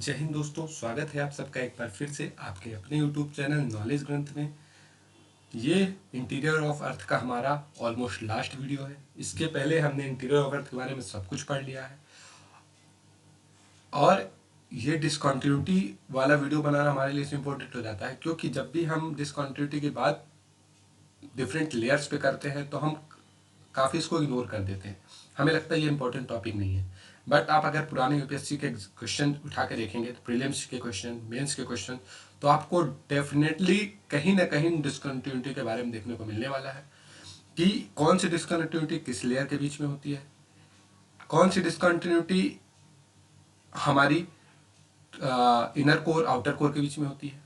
जय हिंद दोस्तों, स्वागत है आप सबका एक बार फिर से आपके अपने यूट्यूब चैनल नॉलेज ग्रंथ में। ये इंटीरियर ऑफ अर्थ का हमारा ऑलमोस्ट लास्ट वीडियो है। इसके पहले हमने इंटीरियर ऑफ अर्थ के बारे में सब कुछ पढ़ लिया है और ये डिसकंटिन्यूटी वाला वीडियो बनाना हमारे लिए इम्पोर्टेंट हो जाता है, क्योंकि जब भी हम डिसकंटिन्यूटी के बाद डिफरेंट लेयर्स पे करते हैं तो हम काफ़ी इसको इग्नोर कर देते हैं। हमें लगता है ये इंपॉर्टेंट टॉपिक नहीं है, बट आप अगर पुराने यूपीएससी के क्वेश्चन उठा के देखेंगे, तो प्रीलिम्स के क्वेश्चन, मेंस के क्वेश्चन, तो आपको डेफिनेटली कहीं ना कहीं डिसकंटिन्यूटी के बारे में देखने को मिलने वाला है कि कौन सी डिसकंटिन्यूटी किस लेयर के बीच में होती है, कौन सी डिसकंटिन्यूटी हमारी इनर कोर आउटर कोर के बीच में होती है,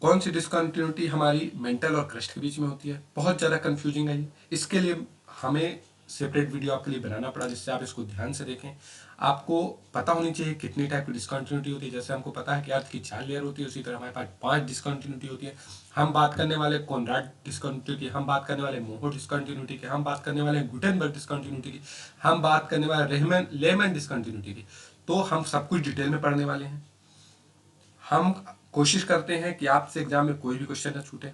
कौन सी डिसकंटिन्यूटी हमारी मेंटल और क्रस्ट के बीच में होती है। बहुत ज़्यादा कंफ्यूजिंग है ये, इसके लिए हमें सेपरेट वीडियो आपके लिए बनाना पड़ा जिससे आप इसको ध्यान से देखें। आपको पता होनी चाहिए कितनी टाइप की डिसकंटिन्यूटी होती है। जैसे हमको पता है कि अर्थ की 4 लेयर होती है, उसी तरह हमारे पास 5 डिसकंटिन्यूटी होती है। हम बात करने वाले कॉनराड डिसकंटिन्यूटी, हम बात करने वाले मोहो डिसकंटिन्यूटी की, हम बात करने वाले गुटेनबर्ग डिसकंटिन्यूटी की, हम बात करने वाले लेमन डिसकंटिन्यूटी की। तो हम सब कुछ डिटेल में पढ़ने वाले हैं। हम कोशिश करते हैं कि आपसे एग्जाम में कोई भी क्वेश्चन न छूटे।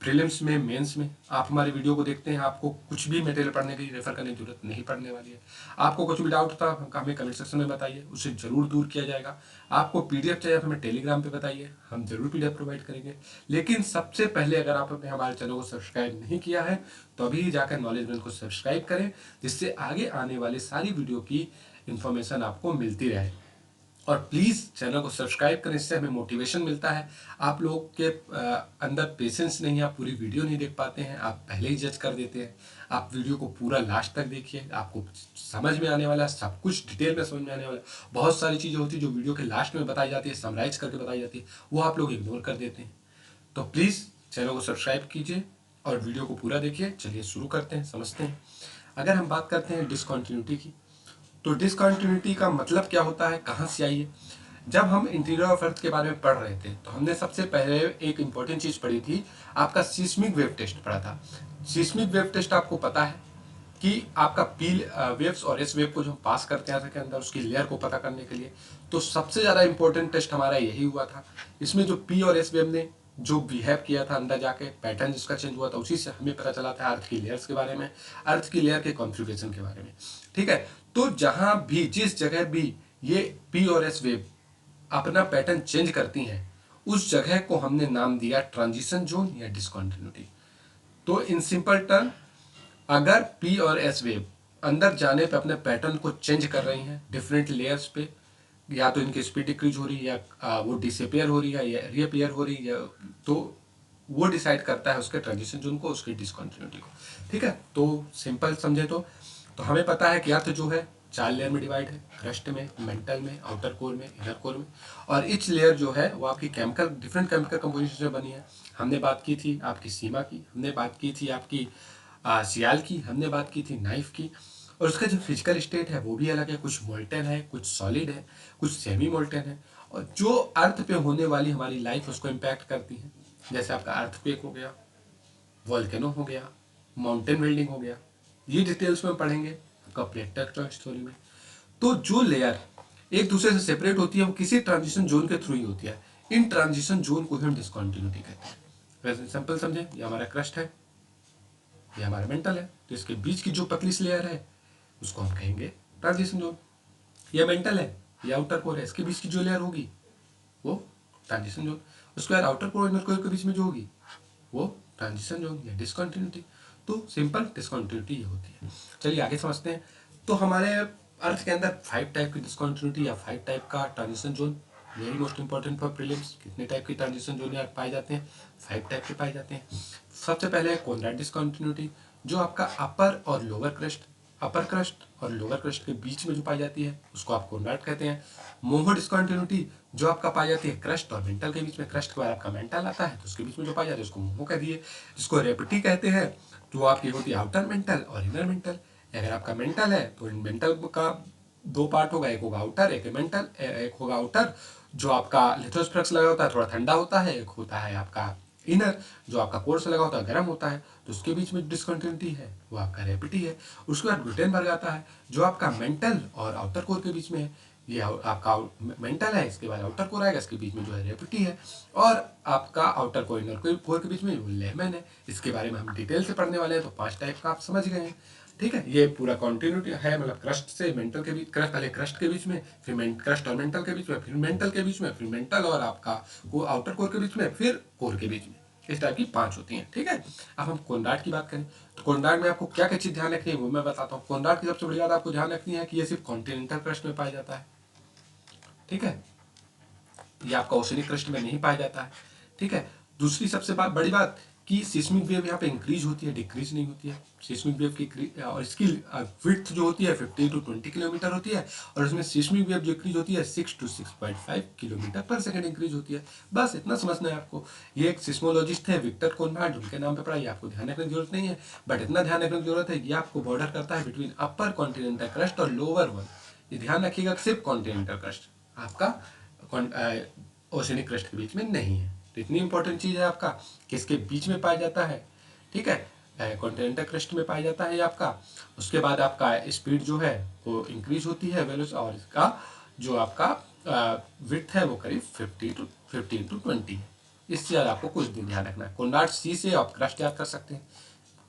प्रीलिम्स में, मेंस में आप हमारे वीडियो को देखते हैं, आपको कुछ भी मटेरियल पढ़ने की रेफर करने की जरूरत नहीं पड़ने वाली है। आपको कुछ भी डाउट था हमें कमेंट सेक्शन में बताइए, उसे जरूर दूर किया जाएगा। आपको पीडीएफ चाहिए हमें टेलीग्राम पे बताइए, हम जरूर पीडीएफ प्रोवाइड करेंगे। लेकिन सबसे पहले अगर आपने हमारे चैनल को सब्सक्राइब नहीं किया है तो अभी जाकर नॉलेज ग्रंथ को सब्सक्राइब करें, जिससे आगे आने वाली सारी वीडियो की इन्फॉर्मेशन आपको मिलती रहे। और प्लीज़ चैनल को सब्सक्राइब करें, इससे हमें मोटिवेशन मिलता है। आप लोग के अंदर पेशेंस नहीं है, आप पूरी वीडियो नहीं देख पाते हैं, आप पहले ही जज कर देते हैं। आप वीडियो को पूरा लास्ट तक देखिए, आपको समझ में आने वाला है, सब कुछ डिटेल में समझ में आने वाला है। बहुत सारी चीज़ें होती है जो वीडियो के लास्ट में बताई जाती है, समराइज करके बताई जाती है, वो आप लोग इग्नोर कर देते हैं। तो प्लीज़ चैनल को सब्सक्राइब कीजिए और वीडियो को पूरा देखिए। चलिए शुरू करते हैं, समझते हैं। अगर हम बात करते हैं डिसकंटिन्यूटी की, तो डिसकंटिन्यूटी का मतलब क्या होता है, कहाँ से आई है। जब हम इंटीरियर ऑफ अर्थ के बारे में पढ़ रहे थे तो हमने सबसे पहले एक इंपॉर्टेंट चीज पढ़ी थी, आपका सिस्मिक वेव टेस्ट पढ़ा था। सिस्मिक वेव टेस्ट आपको पता है कि आपका पी वेव्स और एस वेव को जो हम पास करते हैं अर्थ के अंदर, उसकी लेयर को पता करने के लिए, तो सबसे ज्यादा इंपॉर्टेंट टेस्ट हमारा यही हुआ था। इसमें जो पी और एस वेव ने जो बिहेव किया था, अंदर जाके पैटर्न जिसका चेंज हुआ था, उसी से हमें पता चला था अर्थ की लेयर्स के बारे में, अर्थ की लेयर के कॉन्फ़िगरेशन के बारे में। ठीक है, तो जहां भी जिस जगह भी ये पी और एस वेव अपना पैटर्न चेंज करती हैं, उस जगह को हमने नाम दिया ट्रांजिशन जोन या डिसकंटिन्यूटी। तो इन सिंपल टर्म, अगर पी और एस वेव अंदर जाने पे अपने पैटर्न को चेंज कर रही हैं डिफरेंट लेयर्स पे, या तो इनकी स्पीड डिक्रीज हो रही है, या वो डिसअपियर हो रही है, या रीअपियर हो रही है, तो वो डिसाइड करता है उसके ट्रांजिशन जोन को, उसकी डिसकंटिन्यूटी को। ठीक है, तो सिंपल समझे तो हमें पता है कि अर्थ जो है 4 लेयर में डिवाइड है, क्रस्ट में, मेंटल में, आउटर कोर में, इनर कोर में। और ईच लेयर जो है वो आपकी केमिकल डिफरेंट केमिकल कंपोजिशन से बनी है। हमने बात की थी आपकी सीमा की, हमने बात की थी आपकी सियाल की, हमने बात की थी नाइफ की। और उसका जो फिजिकल स्टेट है वो भी अलग है, कुछ मोल्टन है, कुछ सॉलिड है, कुछ सेमी मोल्टन है। और जो अर्थ पे होने वाली हमारी लाइफ उसको इम्पैक्ट करती है, जैसे आपका अर्थक्वेक हो गया, वोल्केनो हो गया, माउंटेन बिल्डिंग हो गया, ये डिटेल्स में पढ़ेंगे आपका प्लेट टेक्टोनिक स्टोरी में। तो जो लेयर एक दूसरे से सेपरेट होती है वो किसी ट्रांजिशन जोन के थ्रू ही होती है। इन ट्रांजिशन जोन को हम डिसकंटिन्यूटी कहते हैं। वैसे सिंपल समझे, ये हमारा क्रस्ट है, ये हमारा मेंटल है, तो इसके बीच की जो पतली सी लेयर है उसको हम कहेंगे ट्रांजिशन जोन। ये मेंटल है, ये आउटर कोर है, इसके बीच की जो लेयर होगी वो ट्रांजिशन जोन। उसके बाद आउटर कोर और इनर कोर के बीच में जो होगी वो ट्रांजिशन जोन या डिसकंटिन्यूटी। तो सिंपल डिसकंटिन्यूटी ये होती है। चलिए आगे समझते हैं। तो हमारे अर्थ के अंदर 5 टाइप की डिसकंटिन्यूटी या 5 टाइप का transition zone, very most important for prelims. कितने टाइप की ट्रांजिशन जोन यार पाए जाते हैं, 5 टाइप के पाए जाते हैं। सबसे पहले है कॉनराड डिसकंटिन्यूटी, जो आपका अपर और लोअर क्रस्ट, अपर क्रस्ट और लोअर क्रस्ट के बीच में जो पाई जाती है उसको आप कॉनराड कहते हैं। मोहो डिसकंटिन्यूटी जो आपका पाई जाती है क्रस्ट और मेंटल के बीच में, क्रस्ट के बाद आपका मेंटल आता है तो उसके बीच में जो पाई जाती है उसको मोहो कह दिए। जिसको रेपिटी कहते हैं, तो आपकी होती है आउटर मेंटल और इनर मेंटल। अगर आपका मेंटल है तो इन मेंटल का 2 पार्ट होगा, एक होगा आउटर, एक मेंटल, एक होगा आउटर जो आपका लिथोस्फेरक्स लगा होता है, थोड़ा ठंडा होता है, एक होता है आपका इनर जो आपका कोर से लगा होता है, गर्म होता है, तो उसके बीच में डिसकंटिन्यूटी है वो आपका रेपिटी है। उसके बाद गुटेनबर्ग आता है जो आपका मेंटल और आउटर कोर के बीच में है। ये आपका मेंटल है, इसके बाद आउटर कोर आएगा, इसके बीच में जो है रेवटी है, और आपका आउटर कोर इनर कोर के बीच में वो लेमन है। इसके बारे में हम डिटेल से पढ़ने वाले हैं, तो 5 टाइप का आप समझ गए हैं। ठीक है, ये पूरा कॉन्टिन्यूटी है, मतलब क्रस्ट से मेंटल के बीच, पहले क्रस्ट के बीच में, फिर क्रस्ट और मेंटल के बीच में, फिर मेंटल के बीच में, फिर मेंटल और आपका आउटर कोर के बीच में, फिर कोर के बीच में। इस टाइप की 5 होती हैं। ठीक है, अब हम कोनराड की बात करें तो कोनराड में आपको क्या क्या चीज़ ध्यान रखनी है वो मैं बताता हूँ। कोनराड की सबसे बड़ी बात आपको ध्यान रखनी है कि ये सिर्फ कॉन्टिनेंटल क्रस्ट में पाया जाता है। ठीक है, ये आपका ओशनिक क्रस्ट में नहीं पाया जाता है। ठीक है, दूसरी सबसे बड़ी बात कि सिस्मिक वेव यहाँ पे इंक्रीज होती है, डिक्रीज नहीं होती है। सिस्मिक वेव की और इसकी विड्थ जो होती है 15 to 20 किलोमीटर होती है, और इसमें सिस्मिक वेव जो इंक्रीज होती है 6 to 6.5 किलोमीटर पर सेकंड इंक्रीज होती है। बस इतना समझना है आपको। ये एक सिस्मोलॉजिस्ट है विक्टर कोनराड, उनके नाम पे पढ़ा, ये आपको ध्यान रखने की जरूरत नहीं है, बट इतना ध्यान रखने की जरूरत है, ये आपको बॉर्डर करता है बिटवीन अपर कॉन्टिनेंटल क्रस्ट और लोअर वन। ये ध्यान रखिएगा, सिर्फ कॉन्टिनेंटल क्रस्ट आपका ओशनिक क्रस्ट के बीच में नहीं है। तो इतनी इंपॉर्टेंट चीज़ है आपका कि इसके बीच में पाया जाता है। ठीक है, कॉन्टिनेंटल क्रस्ट में पाया जाता है आपका। उसके बाद आपका स्पीड जो है वो इंक्रीज होती है वेलोसिटी, और इसका जो आपका विड्थ है वो करीब 15 to 20 है। इससे ज़्यादा आपको कुछ भी ध्यान रखना है। कोनराड सी से आप क्रस्ट याद कर सकते हैं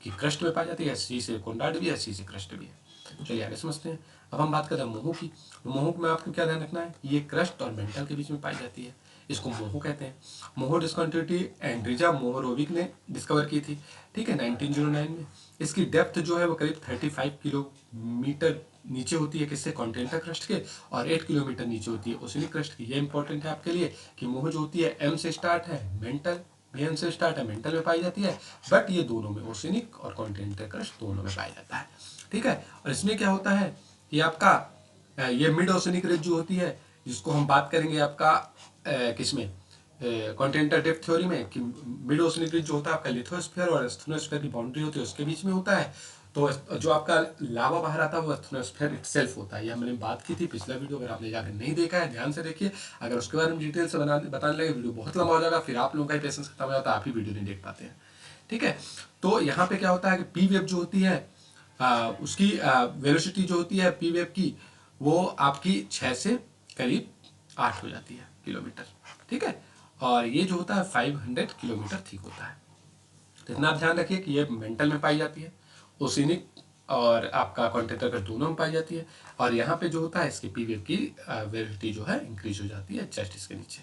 कि क्रस्ट में पाई जाती है, सी से कोनराड भी है, सी से क्रस्ट भी है। चलिए आगे समझते हैं। अब हम बात करें मोहू की। मोहू में आपको क्या ध्यान रखना है, ये क्रस्ट और मेंटल के बीच में पाई जाती है, इसको मोहू कहते हैं। मोहू डिस्कंटिन्यूटी एंड्रिजा मोहोरोविक ने डिस्कवर की थी। ठीक है, 1909 में। इसकी डेप्थ जो है वो करीब 35 किलोमीटर नीचे होती है किससे, कॉन्टिनेंटल क्रस्ट के, और 8 किलोमीटर नीचे होती है ओशनिक क्रस्ट की। ये इंपॉर्टेंट है आपके लिए कि मोहू जो होती है एम से स्टार्ट है, मेंटल एम से स्टार्ट है, मेंटल में पाई जाती है, बट ये दोनों में ओशनिक और कॉन्टिनेंटल क्रस्ट दोनों में पाया जाता है। ठीक है, और इसमें क्या होता है कि आपका ये मिड ओशनिक रिज जो होती है, जिसको हम बात करेंगे आपका किसमें, कॉन्टिनेंटल डेप्थ थ्योरी में, कि मिड ओशनिक रिज जो होता है आपका लिथोस्फीयर और एस्थेनोस्फीयर की बाउंड्री होती है उसके बीच में होता है। तो जो आपका लावा बाहर आता है वो एस्थेनोस्फीयर इटसेल्फ होता है। ये मैंने बात की थी पिछला वीडियो, अगर आपने जाकर नहीं देखा है ध्यान से देखिए। अगर उसके बारे में डिटेल से बताने लगे वीडियो बहुत लंबा हो जाएगा, फिर आप लोगों का ही पेशेंस खत्म हो जाता है, आप ही वीडियो नहीं देख पाते हैं। ठीक है, तो यहाँ पे क्या होता है कि पी वेव जो होती है उसकी वेलोसिटी जो होती है पी वेव की, वो आपकी 6 से करीब 8 हो जाती है किलोमीटर। ठीक है, और ये जो होता है 500 किलोमीटर ठीक होता है। तो इतना आप ध्यान रखिए कि ये मेंटल में पाई जाती है, ओशिनिक और आपका कॉन्टिनेंटल क्रस्ट दोनों में पाई जाती है, और यहाँ पे जो होता है इसकी पी वेव की वेलोसिटी जो है इंक्रीज हो जाती है जस्ट इसके नीचे।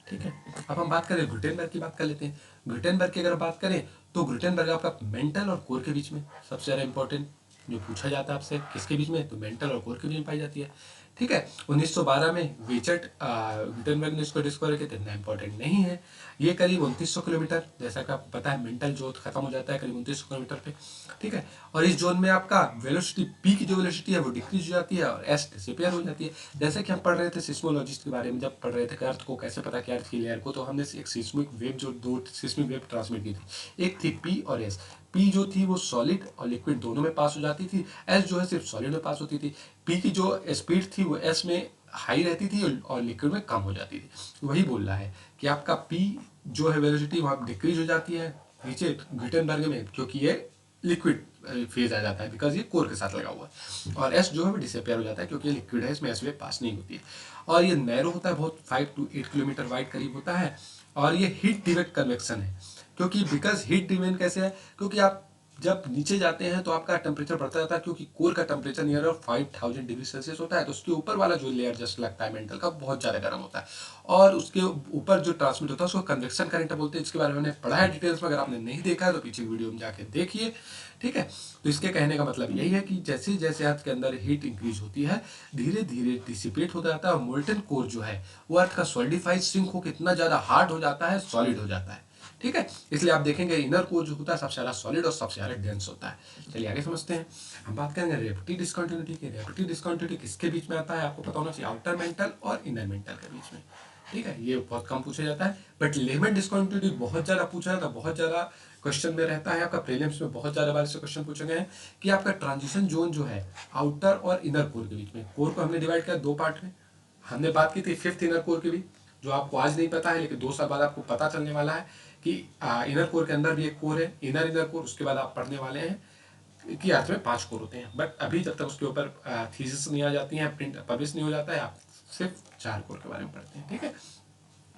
ठीक है, अब हम बात करें गुटेनबर्ग की, बात कर लेते हैं। गुटेनबर्ग की अगर बात करें तो गुटेनबर्ग आपका मेंटल और कोर के बीच में सबसे ज़्यादा इंपॉर्टेंट जो पूछा जाता है आपसे, किसके बीच में, तो मेंटल और कोर के बीच में पाई जाती है। ठीक है, 1912 में विचर्ट गुटेनबर्ग ने इसको डिस्कवर किया, इतना इंपॉर्टेंट नहीं है। ये करीब 2900 किलोमीटर, जैसा कि आपको पता है मेंटल जो खत्म हो जाता है करीब 2900 किलोमीटर पे। ठीक है, और इस जोन में आपका वेलोसिटी पी की जो वेलोसिटी है वो डिक्रीज हो जाती है और एस डिसअपीयर हो जाती है। जैसे कि हम पढ़ रहे थे सिस्मोलॉजिस्ट के बारे में, जब पढ़ रहे थे कि अर्थ को कैसे पता किया, अर्थ की लेयर को, तो हमने एक सिस्मिक वेव जो दो सिस्मिक वेव ट्रांसमिट की थी, एक थी पी और एस। पी जो थी वो सॉलिड और लिक्विड दोनों में पास हो जाती थी, एस जो है सिर्फ सॉलिड में पास होती थी। पी की जो स्पीड थी वो एस में हाई रहती थी और लिक्विड में कम हो जाती थी। वही बोल रहा है कि आपका पी जो है वेलोसिटी वहाँ डिक्रीज हो जाती है नीचे गुटेनबर्ग में, क्योंकि ये लिक्विड फेज आ जाता है, बिकॉज ये कोर के साथ लगा हुआ है, और एस जो है वो डिसअपीयर हो जाता है क्योंकि ये लिक्विड है, इसमें एस वेव पास नहीं होती है। और ये नैरो होता है, बहुत 5 to 8 किलोमीटर वाइड करीब होता है, और ये हीट डिवेक्ट कन्वेक्शन है। क्योंकि बिकॉज हीट डिवेन कैसे है, क्योंकि आप जब नीचे जाते हैं तो आपका टेम्परेचर बढ़ता जाता है, क्योंकि कोर का टेम्परेचर नियर 5000 डिग्री सेल्सियस होता है, तो उसके ऊपर वाला जो लेयर जस्ट लगता है मेंटल का बहुत ज़्यादा गर्म होता है, और उसके ऊपर जो ट्रांसमिट होता है उसको कन्वेक्शन करंट बोलते हैं। इसके बारे में मैंने पढ़ा है डिटेल्स में, अगर आपने नहीं देखा है तो पीछे वीडियो में जाके देखिए। ठीक है, तो इसके कहने का मतलब यही है कि जैसे जैसे अर्थ के अंदर हीट इंक्रीज होती है धीरे धीरे डिसिपेट हो जाता है, और मोल्टन कोर जो है वो अर्थ का सॉलिडिफाइड सिंक होकर इतना ज़्यादा हार्ड हो जाता है, सॉलिड हो जाता है। ठीक है, इसलिए आप देखेंगे इनर कोर जो होता है सबसे ज़्यादा सॉलिड और सबसे ज़्यादा डेंस होता है। चलिए आगे समझते हैं। हम बात करेंगे रेवटी डिस्कंटिन्यूटी की। रेवटी डिस्कंटिन्यूटी किसके बीच में आता है, आपको पता होना चाहिए, आउटर मेंटल और इनर मेंटल के बीच में। ठीक है, ये बहुत कम पूछा जाता है, बट लेमन डिस्कंटिन्यूटी बहुत ज़्यादा पूछा जाता है, बहुत ज़्यादा क्वेश्चन में रहता है। आपका प्रीलिम्स में बहुत ज़्यादा बार से क्वेश्चन पूछे गए हैं कि आपका ट्रांजिशन जोन जो है आउटर और इनर कोर के बीच में, कोर को हमने डिवाइड किया 2 पार्ट में। हमने बात की थी 5th इनर कोर की भी, जो आपको आज नहीं पता है लेकिन 2 साल बाद आपको पता चलने वाला है कि इनर कोर के अंदर भी एक कोर है, इनर कोर। उसके बाद आप पढ़ने वाले हैं कि अर्थ में 5 कोर होते हैं, बट अभी जब तक उसके ऊपर थीसिस नहीं आ जाती है, प्रिंट पब्लिश नहीं हो जाता है, आप सिर्फ 4 कोर के बारे में पढ़ते हैं, ठीक है।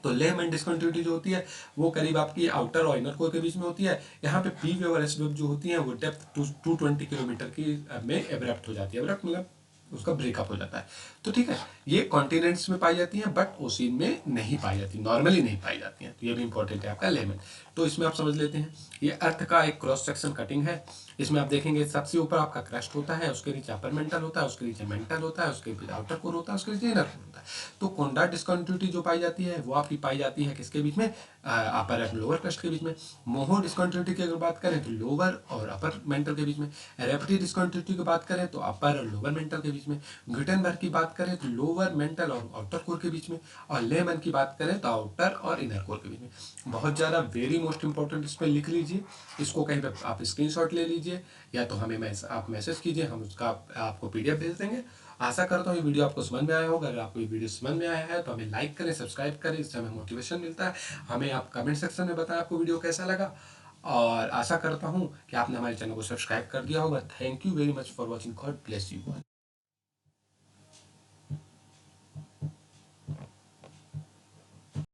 तो लेमन डिसकंटिन्यूटी जो होती है वो करीब आपकी आउटर और इनर कोर के बीच में होती है। यहाँ पे पी वेव और एस वेव जो होती है वो डेप्थ 220 किलोमीटर की में एब्रप्ट हो जाती है। एब्रप्ट मतलब उसका ब्रेकअप हो जाता है। तो ठीक है, ये कॉन्टिनेंट्स में पाई जाती हैं बट ओशियन में नहीं पाई जाती, नॉर्मली नहीं पाई जाती हैं। तो ये भी इंपॉर्टेंट है आपका लेमन। तो इसमें आप समझ लेते हैं ये अर्थ का एक क्रॉस सेक्शन कटिंग है। इसमें आप देखेंगे सबसे ऊपर आपका क्रस्ट होता है, उसके नीचे अपर मेंटल होता है, उसके नीचे मेंटल होता है, उसके पीछे आउटर कोर होता है, उसके नीचे इनर कोर होता है। तो कोंडा डिसकंटिन्यूटी जो पाई जाती है वो आपकी पाई जाती है किसके बीच में, अपर एंड लोअर क्रस्ट के बीच में। मोहो डिसकंटिन्यूटी की अगर बात करें तो लोअर और अपर मेंटल के बीच में। रेपटी डिसकंटिन्यूटी की बात करें तो अपर और लोअर मेंटल के बीच में। गुटेनबर्ग की बात करें तो लोअर मेंटल और आउटर कोर के बीच में। और लेमन की बात करें तो आउटर और इनर कोर के बीच में। बहुत ज़्यादा वेरी मोस्ट इंपॉर्टेंट इस पर लिख लीजिए, इसको कहीं पर आप स्क्रीनशॉट ले लीजिए या तो हमें आप मैसेज कीजिए, हम उसका आपको पीडीएफ भेज देंगे। आशा करता हूँ ये वीडियो आपको समझ में आया होगा। अगर आपको ये वीडियो समझ में आया है तो हमें लाइक करें, सब्सक्राइब करें, इससे हमें मोटिवेशन मिलता है। हमें आप कमेंट सेक्शन में बताएं आपको वीडियो कैसा लगा। और आशा करता हूँ कि आपने हमारे चैनल को सब्सक्राइब कर दिया होगा। Thank you very much for watching. God bless you.